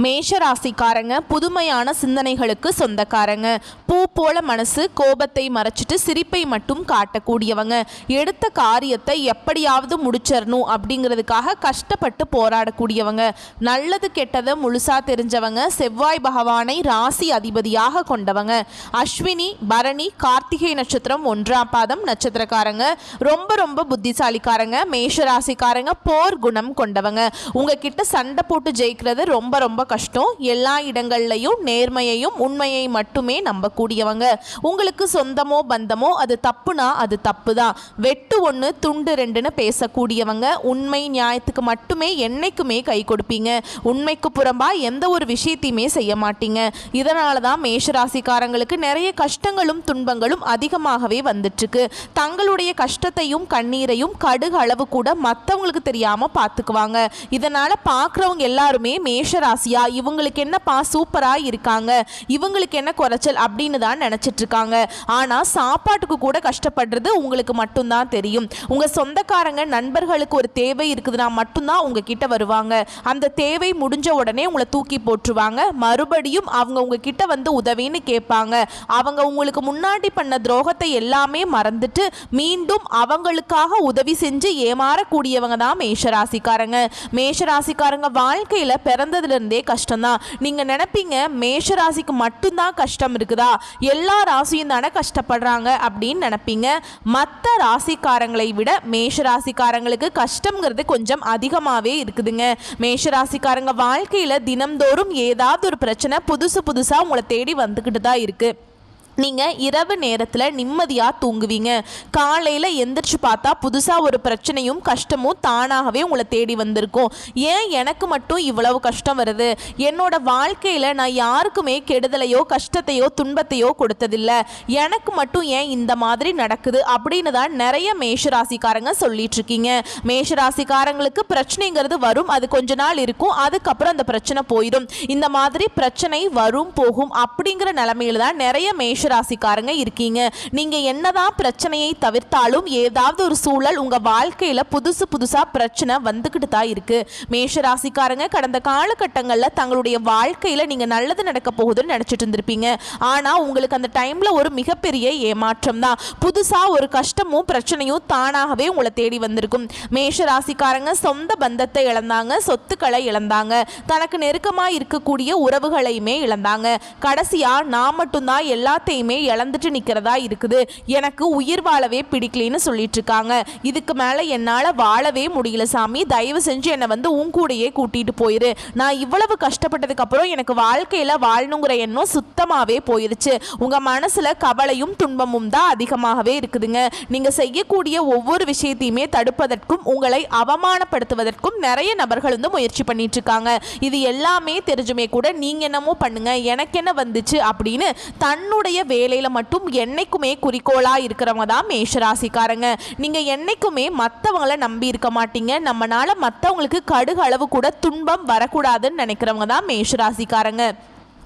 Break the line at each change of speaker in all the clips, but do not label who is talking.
மேஷ ராசிக்காரங்க புதுமையான சிந்தனைகளுக்கு சொந்தக்காரங்க. பூ போல மனசு, கோபத்தை மறைச்சிட்டு சிரிப்பை மட்டும் காட்டக்கூடியவங்க. எடுத்த காரியத்தை எப்படியாவது முடிச்சிடணும் அப்படிங்கிறதுக்காக கஷ்டப்பட்டு போராடக்கூடியவங்க. நல்லது கெட்டதை முழுசா தெரிஞ்சவங்க. செவ்வாய் பகவானை ராசி அதிபதியாக கொண்டவங்க. அஸ்வினி, பரணி, கார்த்திகை நட்சத்திரம் 1ஆம் பாதம் நட்சத்திரக்காரங்க. ரொம்ப ரொம்ப புத்திசாலிக்காரங்க. மேஷ ராசிக்காரங்க போர் குணம் கொண்டவங்க. உங்ககிட்ட சண்டை போட்டு ஜெயிக்கிறது ரொம்ப ரொம்ப கஷ்டம். எல்லா இடங்கள்லையும் நேர்மையையும் உண்மையை மட்டுமே நம்பக்கூடியவங்க. உங்களுக்கு சொந்தமோ பந்தமோ அது தப்புனா அது தப்பு தான். வெட்டு ஒன்று துண்டு ரெண்டுன்னு பேசக்கூடியவங்க. உண்மை நியாயத்துக்கு மட்டுமே என்னைக்குமே கை கொடுப்பீங்க. உண்மைக்கு புறம்பா எந்த ஒரு விஷயத்தையுமே செய்ய மாட்டீங்க. இதனால தான் மேஷராசிக்காரங்களுக்கு நிறைய கஷ்டங்களும் துன்பங்களும் அதிகமாகவே வந்துட்டுருக்கு. தங்களுடைய கஷ்டத்தையும் கண்ணீரையும் கடுகு அளவு கூட மற்றவங்களுக்கு தெரியாம பார்த்துக்குவாங்க. இதனால பார்க்குறவங்க எல்லாருமே மேஷராசியா இவங்களுக்கு என்னப்பா சூப்பரா இருக்காங்க, இவங்களுக்கு என்ன குறைச்சல் அப்படின்னு தான் நினைச்சிட்டு இருக்காங்க. ஆனா சாப்பாட்டுக்கு கூட கஷ்டப்படுறது உங்களுக்கு மட்டும்தான் தெரியும். உங்க சொந்தக்காரங்க நண்பர்களுக்கு ஒரு தேவை இருக்குதுன்னா மட்டும்தான் உங்ககிட்ட வருவாங்க. அந்த தேவை முடிஞ்ச உடனே உங்களை தூக்கி போட்டுருவாங்க. மறுபடியும் அவங்க உங்ககிட்ட வந்து உதவின்னு கேட்பாங்க. அவங்க உங்களுக்கு முன்னாடி பண்ண துரோகத்தை எல்லாமே மறந்துட்டு மீண்டும் அவங்களுக்காக உதவி செஞ்சு ஏமாறக்கூடியவங்க தான் மேஷராசிக்காரங்க. மேஷராசிக்காரங்க வாழ்க்கையில பிறந்ததுல இருந்தே கஷ்டம்தான். நீங்க நினைப்பீங்க மேஷராசிக்கு மட்டும்தான் கஷ்டம் இருக்குதா, எல்லா ராசியும் தானே கஷ்டப்படுறாங்க அப்படின்னு நினைப்பீங்க. மற்ற ராசிக்காரங்களை விட மேஷராசிக்காரங்களுக்கு கஷ்டம்ங்கிறது கொஞ்சம் அதிகமாகவே இருக்குதுங்க. மேஷராசிக்காரங்க வாழ்க்கையில தினம்தோறும் ஏதாவது ஒரு பிரச்சனை புதுசு புதுசா உங்களை தேடி வந்துக்கிட்டு தான் இருக்கு. நீங்கள் இரவு நேரத்தில் நிம்மதியாக தூங்குவீங்க. காலையில் எந்திரிச்சு பார்த்தா புதுசாக ஒரு பிரச்சனையும் கஷ்டமும் தானாகவே உங்களை தேடி வந்திருக்கும். ஏன் எனக்கு மட்டும் இவ்வளவு கஷ்டம் வருது, என்னோட வாழ்க்கையில் நான் யாருக்குமே கெடுதலையோ கஷ்டத்தையோ துன்பத்தையோ கொடுத்ததில்லை, எனக்கு மட்டும் ஏன் இந்த மாதிரி நடக்குது அப்படின்னு தான் நிறைய மேஷராசிக்காரங்க சொல்லிட்டு இருக்கீங்க. மேஷராசிக்காரங்களுக்கு பிரச்சனைங்கிறது வரும், அது கொஞ்ச நாள் இருக்கும், அதுக்கப்புறம் அந்த பிரச்சனை போயிடும். இந்த மாதிரி பிரச்சனை வரும் போகும் அப்படிங்கிற நிலைமையில தான் நிறைய ராசிக்காரங்க இருக்கீங்க. நீங்க என்னதான் பிரச்சனையை தவிர்த்தாலும் ஏதாவது ஒரு சூழல் உங்க வாழ்க்கையில புதுசு புதுசா பிரச்சனை வந்துகிட்டு தான் இருக்கு. மேஷராசிக்காரங்க கடந்த காலகட்டங்களில் தங்களுடைய வாழ்க்கையில நீங்க நல்லது நடக்க போகுதுன்னு நினைச்சிட்டு இருந்திருப்பீங்க. ஆனா உங்களுக்கு அந்த டைம்ல ஒரு மிகப்பெரிய ஏமாற்றம் தான். புதுசா ஒரு கஷ்டமும் பிரச்சனையும் தானாகவே உங்களை தேடி வந்திருக்கும். மேஷராசிக்காரங்க சொந்த பந்தத்தை இழந்தாங்க, சொத்துக்களை இழந்தாங்க, தனக்கு நெருக்கமா இருக்கக்கூடிய உறவுகளையுமே இழந்தாங்க. கடைசியா நான் மட்டும்தான் எல்லாத்தையும் இழந்துட்டு நிக்கிறதா இருக்குது, எனக்கு உயிர் வாழவே பிடிக்கலன்னு சொல்லிட்டு இருக்காங்க. இதுக்கு மேல என்னால வாழவே முடியல சாமி, தயவு செஞ்சு என்னை வந்து உன் கூடயே கூட்டிட்டு போயிரு. நான் இவ்வளவு கஷ்டப்பட்டதுக்கு அப்புறம் எனக்கு வாழ்க்கையில வாழணுங்கிற எண்ணம் சுத்தமாவே போயிருச்சு. உங்க மனசுல கவலையும் துன்பமும் தான் அதிகமாகவே இருக்குதுங்க. நீங்க செய்யக்கூடிய ஒவ்வொரு விஷயத்தையுமே தடுப்பதற்கும் உங்களை அவமானப்படுத்துவதற்கும் நிறைய நபர்கள் வந்து முயற்சி பண்ணிட்டு இருக்காங்க. இது எல்லாமே தெரிஞ்சுமே கூட நீங்க என்னமோ பண்ணுங்க, எனக்கு என்ன வந்துச்சு அப்படின்னு தன்னுடைய வேலையில மட்டும் என்னைக்குமே குறிக்கோளா இருக்கிறவங்க தான் மேஷராசிக்காரங்க. நீங்க என்னைக்குமே மற்றவங்களை நம்பி இருக்க மாட்டீங்க. நம்மனால மற்றவங்களுக்கு கடுகு அளவு கூட துன்பம் வரக்கூடாதுன்னு நினைக்கிறவங்க தான் மேஷராசிக்காரங்க.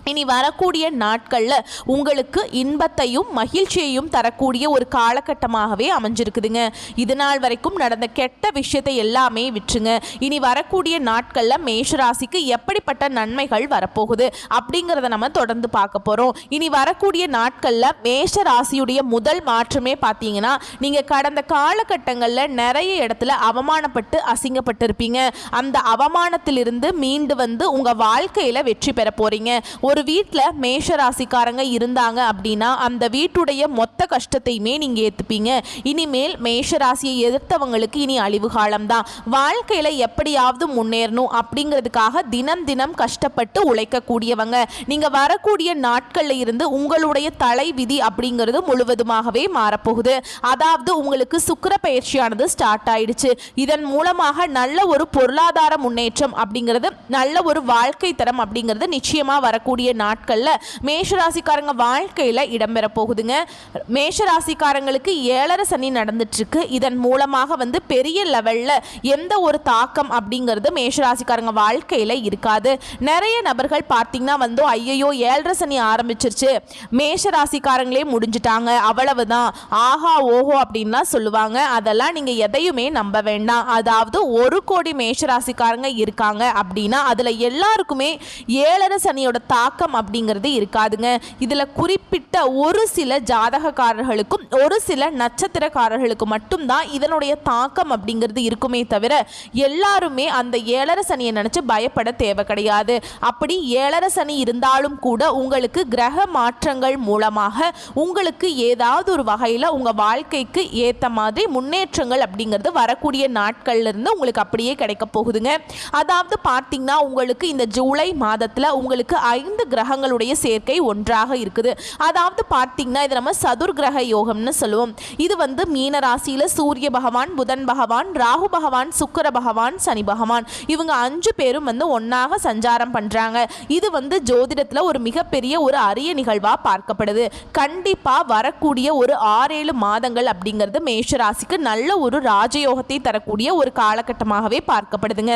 இனி வரக்கூடிய நாட்களில் உங்களுக்கு இன்பத்தையும் மகிழ்ச்சியையும் தரக்கூடிய ஒரு காலகட்டமாகவே அமைஞ்சிருக்குதுங்க. இது நாள் வரைக்கும் நடந்த கெட்ட விஷயத்தை எல்லாமே விட்டுருங்க. இனி வரக்கூடிய நாட்களில் மேஷராசிக்கு எப்படிப்பட்ட நன்மைகள் வரப்போகுது அப்படிங்கிறத நம்ம தொடர்ந்து பார்க்க போகிறோம். இனி வரக்கூடிய நாட்களில் மேஷராசியுடைய முதல் மாற்றமே பார்த்தீங்கன்னா, நீங்கள் கடந்த காலகட்டங்களில் நிறைய இடத்துல அவமானப்பட்டு அசிங்கப்பட்டிருப்பீங்க. அந்த அவமானத்திலிருந்து மீண்டு வந்து உங்கள் வாழ்க்கையில் வெற்றி பெற போகிறீங்க. ஒரு வீட்டில் மேஷராசிக்காரங்க இருந்தாங்க அப்படின்னா அந்த வீட்டுடைய மொத்த கஷ்டத்தையுமே நீங்கள் ஏற்றுப்பீங்க. இனிமேல் மேஷராசியை எதிர்த்தவங்களுக்கு இனி அழிவு காலம்தான். வாழ்க்கையில் எப்படியாவது முன்னேறணும் அப்படிங்கிறதுக்காக தினம் தினம் கஷ்டப்பட்டு உழைக்கக்கூடியவங்க. நீங்கள் வரக்கூடிய நாட்களில் இருந்து உங்களுடைய தலை விதி அப்படிங்கிறது முழுவதுமாகவே மாறப்போகுது. அதாவது உங்களுக்கு சுக்கிர பயிற்சியானது ஸ்டார்ட் ஆயிடுச்சு. இதன் மூலமாக நல்ல ஒரு பொருளாதார முன்னேற்றம் அப்படிங்கிறது, நல்ல ஒரு வாழ்க்கை தரம் அப்படிங்கிறது நிச்சயமாக வரக்கூடிய வரக்கூடிய நாட்கள்ல மேஷராசிக்காரங்க வாழ்க்கையில இடம்பெற போகுதுங்க. மேஷராசிக்காரங்களுக்கு 7.5 சனி நடந்துட்டு இருக்கு. இதன் மூலமாக வந்து பெரிய லெவல்ல எந்த ஒரு தாக்கம் அப்படிங்கிறது மேஷராசிக்காரங்க வாழ்க்கையில இருக்காது. நிறைய நபர்கள் பார்த்தீங்கன்னா வந்து ஐயோ 7.5 சனி ஆரம்பிச்சிருச்சு, மேஷராசிக்காரங்களே முடிஞ்சிட்டாங்க, அவ்வளவுதான், ஆஹா ஓஹோ அப்படின்லாம் சொல்லுவாங்க. அதெல்லாம் நீங்க எதையுமே நம்ப வேண்டாம். அதாவது 1 கோடி மேஷராசிக்காரங்க இருக்காங்க அப்படின்னா அதுல எல்லாருக்குமே 7.5 சனியோட தாக்கம் அப்படிங்கிறது இருக்காதுங்க. இதுல குறிப்பிட்ட ஒரு சில ஜாதகக்காரர்களுக்கும் ஒரு சில நட்சத்திரக்காரர்களுக்கு மட்டும்தான் இதனுடைய தாக்கம் அப்படிங்கிறது இருக்குமே தவிர எல்லாருமே அந்த 7.5 சனியை நினைச்சு பயப்பட தேவை கிடையாது. அப்படி 7.5 சனி இருந்தாலும் கூட உங்களுக்கு கிரக மாற்றங்கள் மூலமாக உங்களுக்கு ஏதாவது ஒரு வகையில் உங்க வாழ்க்கைக்கு ஏற்ற மாதிரி முன்னேற்றங்கள் அப்படிங்கிறது வரக்கூடிய நாட்கள்ல இருந்து உங்களுக்கு அப்படியே கிடைக்க போகுதுங்க. அதாவது பார்த்தீங்கன்னா உங்களுக்கு இந்த ஜூலை மாதத்தில் உங்களுக்கு 5 கிரகங்களுடைய சேர்க்கை ஒன்றாக இருக்குது. அதாவது பார்த்தீங்கன்னா இது நம்ம சதுர் கிரக யோகம்னு சொல்லுவோம். இது வந்து மீன ராசியில சூரிய பகவான், புதன் பகவான், ராகு பகவான், சுக்கிர பகவான், சனி பகவான் இவங்க 5 பேரும் வந்து ஒன்னாக சஞ்சாரம் பண்றாங்க. இது வந்து ஜோதிடத்துல ஒரு மிகப்பெரிய ஒரு அரிய நிகழ்வா பார்க்கப்படுது. கண்டிப்பா வரக்கூடிய ஒரு 6-7 மாதங்கள் அப்படிங்கிறது மேஷ ராசிக்கு நல்ல ஒரு ராஜயோகத்தை தரக்கூடிய ஒரு காலகட்டமாகவே பார்க்கப்படுதுங்க.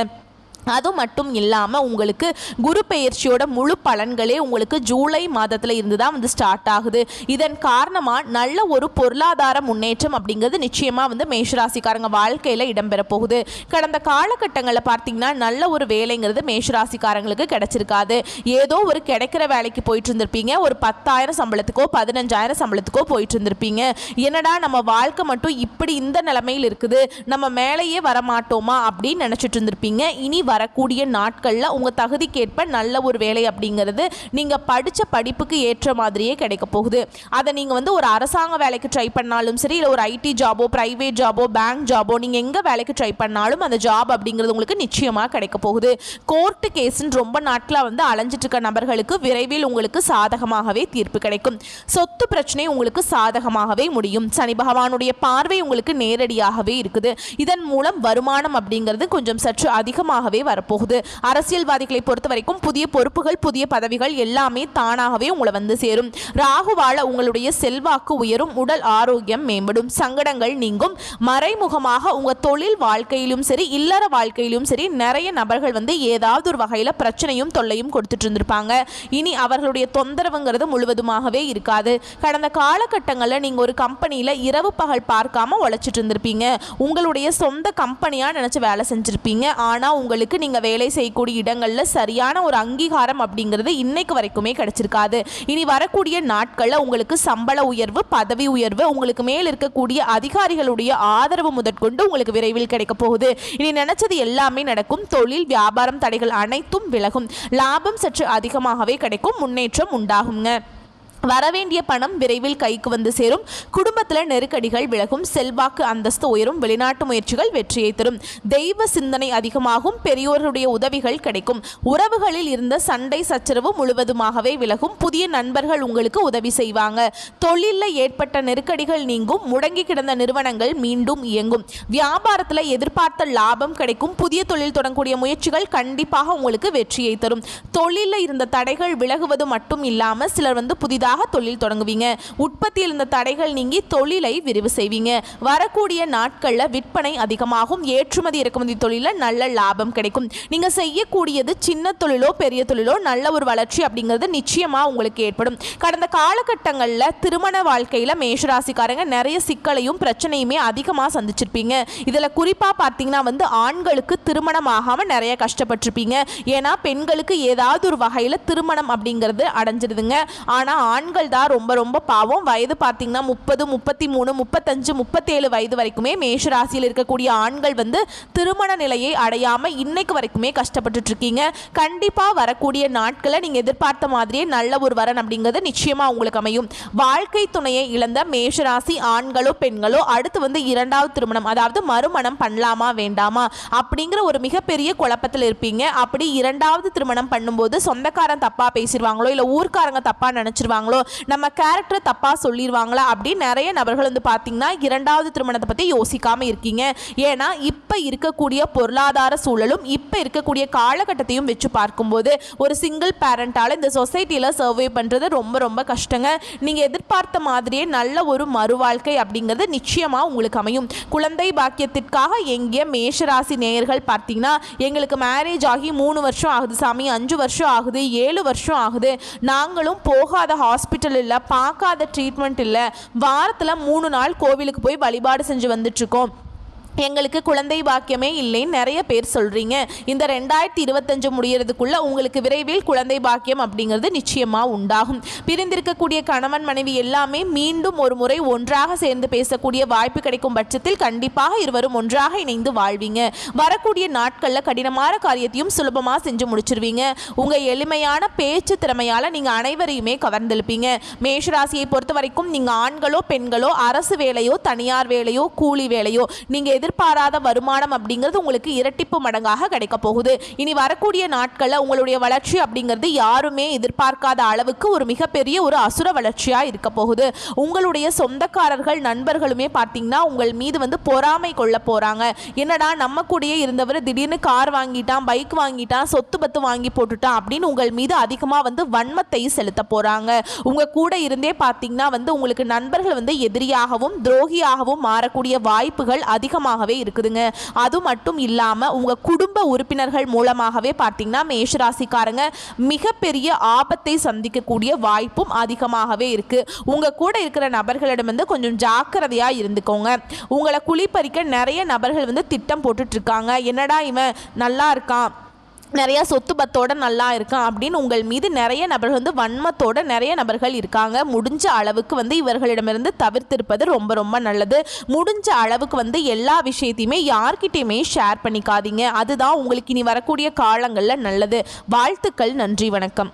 அது மட்டும் இல்லாமல் உங்களுக்கு குரு பெயர்ச்சியோட முழு பலன்களே உங்களுக்கு ஜூலை மாதத்தில் இருந்து தான் வந்து ஸ்டார்ட் ஆகுது. இதன் காரணமாக நல்ல ஒரு பொருளாதார முன்னேற்றம் அப்படிங்கிறது நிச்சயமாக வந்து மேஷராசிக்காரங்க வாழ்க்கையில் இடம்பெற போகுது. கடந்த காலகட்டங்களில் பார்த்தீங்கன்னா நல்ல ஒரு வேலைங்கிறது மேஷராசிக்காரங்களுக்கு கிடைச்சிருக்காது. ஏதோ ஒரு கிடைக்கிற வேலைக்கு போயிட்டு இருந்திருப்பீங்க, ஒரு 10,000 சம்பளத்துக்கோ 15,000 சம்பளத்துக்கோ போயிட்டு இருந்திருப்பீங்க. என்னடா நம்ம வாழ்க்கை மட்டும் இப்படி இந்த நிலைமையில் இருக்குது, நம்ம மேலேயே வரமாட்டோமா அப்படின்னு நினச்சிட்டு இருந்திருப்பீங்க. இனி வரக்கூடிய நாட்களில் உங்கள் தகுதிக்கேற்ப நல்ல ஒரு வேலை அப்படிங்கிறது நீங்கள் படித்த படிப்புக்கு ஏற்ற மாதிரியே கிடைக்க போகுது. அதை நீங்கள் வந்து ஒரு அரசாங்க வேலைக்கு ட்ரை பண்ணாலும் சரி, இல்லை ஒரு ஐடி ஜாபோ, ப்ரைவேட் ஜாபோ, பேங்க் ஜாபோ, நீங்கள் எங்கே வேலைக்கு ட்ரை பண்ணாலும் அந்த ஜாப் அப்படிங்கிறது உங்களுக்கு நிச்சயமாக கிடைக்க போகுது. கோர்ட்டு கேஸுன்னு ரொம்ப நாட்களாக வந்து அலைஞ்சிட்டு இருக்க நபர்களுக்கு விரைவில் உங்களுக்கு சாதகமாகவே தீர்ப்பு கிடைக்கும். சொத்து பிரச்சனை உங்களுக்கு சாதகமாகவே முடியும். சனி பகவானுடைய பார்வை உங்களுக்கு நேரடியாகவே இருக்குது. இதன் மூலம் வருமானம் அப்படிங்கிறது கொஞ்சம் சற்று அதிகமாகவே வரப்போகுது. அரசியல்வாதிகளை பொறுத்த வரைக்கும் புதிய பொறுப்புகள், புதிய பதவிகள் எல்லாமே தானாகவே உங்களை வந்து சேரும். ராகுவால உங்களுடைய செல்வாக்கு உயரும், உடல் ஆரோக்கியம் மேம்படும், சங்கடங்கள் நீங்கும். மறைமுகமாக உங்க தொழில் வாழ்க்கையிலும் சரி, இல்லற வாழ்க்கையிலும் சரி நிறைய நபர்கள் வந்து ஏதாவது ஒரு வகையில் பிரச்சனையும் தொல்லையும் கொடுத்துட்டு இருந்திருப்பாங்க. இனி அவர்களுடைய தொந்தரவுங்கிறது முழுவதுமாகவே இருக்காது. கடந்த காலகட்டங்களில் நீங்க ஒரு கம்பெனியில இரவு பகல் பார்க்காம உழைச்சிட்டு இருந்திருப்பீங்க. உங்களுடைய சொந்த கம்பெனியா நினைச்சு வேலை செஞ்சிருப்பீங்க. ஆனா உங்களுக்கு நீங்க வேலை செய்யக்கூடிய இடங்கள்ல சரியான ஒரு அங்கீகாரம் அப்படிங்கிறது இன்னைக்கு வரைக்குமே கிடைச்சிருக்காது. இனி வரக்கூடிய நாட்கள்ல உங்களுக்கு சம்பள உயர்வு, பதவி உயர்வு, உங்களுக்கு மேல் இருக்கக்கூடிய அதிகாரிகளுடைய ஆதரவு முதற்கொண்டு உங்களுக்கு விரைவில் கிடைக்க போகுது. இனி நினைச்சது எல்லாமே நடக்கும். தொழில் வியாபாரம் தடைகள் அனைத்தும் விலகும். லாபம் சற்று அதிகமாகவே கிடைக்கும். முன்னேற்றம் உண்டாகுங்க. வரவேண்டிய பணம் விரைவில் கைக்கு வந்து சேரும். குடும்பத்தில் நெருக்கடிகள் விலகும். செல்வாக்கு அந்தஸ்து உயரும். வெளிநாட்டு முயற்சிகள் வெற்றியை தரும். தெய்வ சிந்தனை அதிகமாகும். பெரியோர்களுடைய உதவிகள் கிடைக்கும். உறவுகளில் இருந்த சண்டை சச்சரவு முழுவதுமாகவே விலகும். புதிய நண்பர்கள் உங்களுக்கு உதவி செய்வாங்க. தொழிலில் ஏற்பட்ட நெருக்கடிகள் நீங்கும். முடங்கி கிடந்த நிறுவனங்கள் மீண்டும் இயங்கும். வியாபாரத்தில் எதிர்பார்த்த லாபம் கிடைக்கும். புதிய தொழில் தொடங்கக்கூடிய முயற்சிகள் கண்டிப்பாக உங்களுக்கு வெற்றியை தரும். தொழிலில் இருந்த தடைகள் விலகுவது மட்டும் இல்லாமல் சிலர் வந்து புதிதாக தொழில் தொடங்குவீங்க. உற்பத்தியில் இருந்த தடைகள் நீங்கி தொழிலை விரிவு செய்வீங்க. வரக்கூடிய நாட்களில் விற்பனை அதிகமாகும். ஏற்றுமதி இறக்குமதி தொழிலில் நல்ல லாபம் கிடைக்கும். நீங்க செய்யக்கூடியது சின்ன தொழிலோ பெரிய தொழிலோ நல்ல ஒரு வளர்ச்சி அப்படிங்கிறது நிச்சயமா உங்களுக்கு ஏற்படும். கடந்த காலகட்டங்களில் திருமண வாழ்க்கையில் மேஷராசிக்காரங்க நிறைய சிக்கலையும் பிரச்சனையுமே அதிகமாக சந்திச்சிருப்பீங்க. இதில் குறிப்பாக பார்த்தீங்கன்னா வந்து ஆண்களுக்கு திருமணம் ஆகாமல் நிறைய கஷ்டப்பட்டிருப்பீங்க. ஏன்னா பெண்களுக்கு ஏதாவது ஒரு வகையில் திருமணம் அப்படிங்கிறது அடைஞ்சிருதுங்க. ஆனால் ஆண்கள் தான் ரொம்ப ரொம்ப பாவம். வயது பார்த்தீங்கன்னா 30, 33, 35, 37 வயது வரைக்குமே மேஷராசியில் இருக்கக்கூடிய ஆண்கள் வந்து திருமண நிலையை அடையாமல் இன்னைக்கு வரைக்குமே கஷ்டப்பட்டுட்டு இருக்கீங்க. கண்டிப்பாக வரக்கூடிய நாட்களை நீங்கள் எதிர்பார்த்த மாதிரியே நல்ல ஒரு வரன் அப்படிங்கிறது நிச்சயமாக உங்களுக்கு அமையும். வாழ்க்கை துணையை இழந்த மேஷராசி ஆண்களோ பெண்களோ அடுத்து வந்து 2வது திருமணம், அதாவது மறுமணம் பண்ணலாமா வேண்டாமா அப்படிங்கிற ஒரு மிகப்பெரிய குழப்பத்தில் இருப்பீங்க. அப்படி 2வது திருமணம் பண்ணும்போது சொந்தக்காரன் தப்பாக பேசிடுவாங்களோ, இல்லை ஊர்க்காரங்க தப்பாக நினச்சிருவாங்களோ, நம்ம கேரக்டர் தப்பாக சொல்லிடுவாங்களா அப்படின்னு நிறைய நபர்கள் வந்து பார்த்தீங்கன்னா இரண்டாவது திருமணத்தை பற்றி யோசிக்காமல் இருக்கீங்க. ஏன்னா இப்போ இருக்கக்கூடிய பொருளாதார சூழலும் இப்போ இருக்கக்கூடிய காலகட்டத்தையும் வச்சு பார்க்கும்போது ஒரு சிங்கிள் பேரண்டால் இந்த சொசைட்டியில் சர்வே பண்ணுறது ரொம்ப ரொம்ப கஷ்டங்க. நீங்கள் எதிர்பார்த்த மாதிரியே நல்ல ஒரு மறுவாழ்க்கை அப்படிங்கிறது நிச்சயமாக உங்களுக்கு அமையும். குழந்தை பாக்கியத்திற்காக எங்கே மேஷராசி நேயர்கள் பார்த்தீங்கன்னா எங்களுக்கு மேரேஜ் ஆகி 3 வருஷம் ஆகுது சாமி, 5 வருஷம் ஆகுது, 7 வருஷம் ஆகுது, நாங்களும் போகாத ஹாஸ்பிட்டல் இல்லை, பார்க்காத ட்ரீட்மெண்ட் இல்லை, வாரத்தில் 3 நாள் கோவிலுக்கு போய் வழிபாடு செஞ்சு வந்துட்டுருக்கோம், எங்களுக்கு குழந்தை பாக்கியமே இல்லைன்னு நிறைய பேர் சொல்கிறீங்க. இந்த 2025 முடியறதுக்குள்ள உங்களுக்கு விரைவில் குழந்தை பாக்கியம் அப்படிங்கிறது நிச்சயமாக உண்டாகும். பிரிந்திருக்கக்கூடிய கணவன் மனைவி எல்லாமே மீண்டும் ஒரு முறை ஒன்றாக சேர்ந்து பேசக்கூடிய வாய்ப்பு கிடைக்கும் பட்சத்தில் கண்டிப்பாக இருவரும் ஒன்றாக இணைந்து வாழ்வீங்க. வரக்கூடிய நாட்களில் கடினமான காரியத்தையும் சுலபமாக செஞ்சு முடிச்சிருவீங்க. உங்கள் எளிமையான பேச்சு திறமையால் நீங்கள் அனைவரையுமே கவர்ந்தெழுப்பீங்க. மேஷராசியை பொறுத்த வரைக்கும் நீங்கள் ஆண்களோ பெண்களோ அரசு வேலையோ தனியார் வேலையோ கூலி வேலையோ நீங்கள் எதிர்பாராத வருமானம் அப்படிங்கிறது உங்களுக்கு இரட்டிப்பு மடங்காக கிடைக்க போகுது. இனி வரக்கூடிய நாட்களில் உங்களுடைய வளர்ச்சி அப்படிங்கிறது யாருமே எதிர்பார்க்காத அளவுக்கு ஒரு மிகப்பெரிய ஒரு அசுர வளர்ச்சியாக இருக்க போகுது. உங்களுடைய சொந்தக்காரர்கள் நண்பர்களுமே பார்த்தீங்கன்னா உங்கள் மீது வந்து பொறாமை கொள்ள போகிறாங்க. என்னடா நம்ம கூடயே இருந்தவர் திடீர்னு கார் வாங்கிட்டான், பைக் வாங்கிட்டான், சொத்து பத்து வாங்கி போட்டுட்டான் அப்படின்னு உங்கள் மீது அதிகமாக வந்து வன்மத்தை செலுத்த போகிறாங்க. உங்கள் கூட இருந்தே பார்த்தீங்கன்னா வந்து உங்களுக்கு நண்பர்கள் வந்து எதிரியாகவும் துரோகியாகவும் மாறக்கூடிய வாய்ப்புகள் அதிகமாக இருக்குதுங்க. அது மட்டும் இல்லாம உங்க குடும்ப உறுப்பினர்கள் மூலமாகவே பார்த்தீங்கன்னா மேஷராசிக்காரங்க மிகப்பெரிய ஆபத்தை சந்திக்கக்கூடிய வாய்ப்பும் அதிகமாகவே இருக்கு. உங்க கூட இருக்கிற நபர்களிடம் வந்து கொஞ்சம் ஜாக்கிரதையா இருந்துக்கோங்க. உங்களை குளிப்பறிக்க நிறைய நபர்கள் வந்து திட்டம் போட்டுட்டு இருக்காங்க. என்னடா இவன் நல்லா இருக்கான், நிறைய சொத்து பத்தோட நல்லா இருக்கான் அப்படின்னு உங்கள் மீது நிறைய நபர்கள் வந்து வன்மத்தோட நிறைய நபர்கள் இருக்காங்க. முடிஞ்ச அளவுக்கு வந்து இவர்களிடமிருந்து தவிர்த்திருப்பது ரொம்ப ரொம்ப நல்லது. முடிஞ்ச அளவுக்கு வந்து எல்லா விஷயத்தையுமே யார்கிட்டையுமே ஷேர் பண்ணிக்காதீங்க. அதுதான் உங்களுக்கு இனி வரக்கூடிய காலங்களில் நல்லது. வாழ்த்துக்கள். நன்றி, வணக்கம்.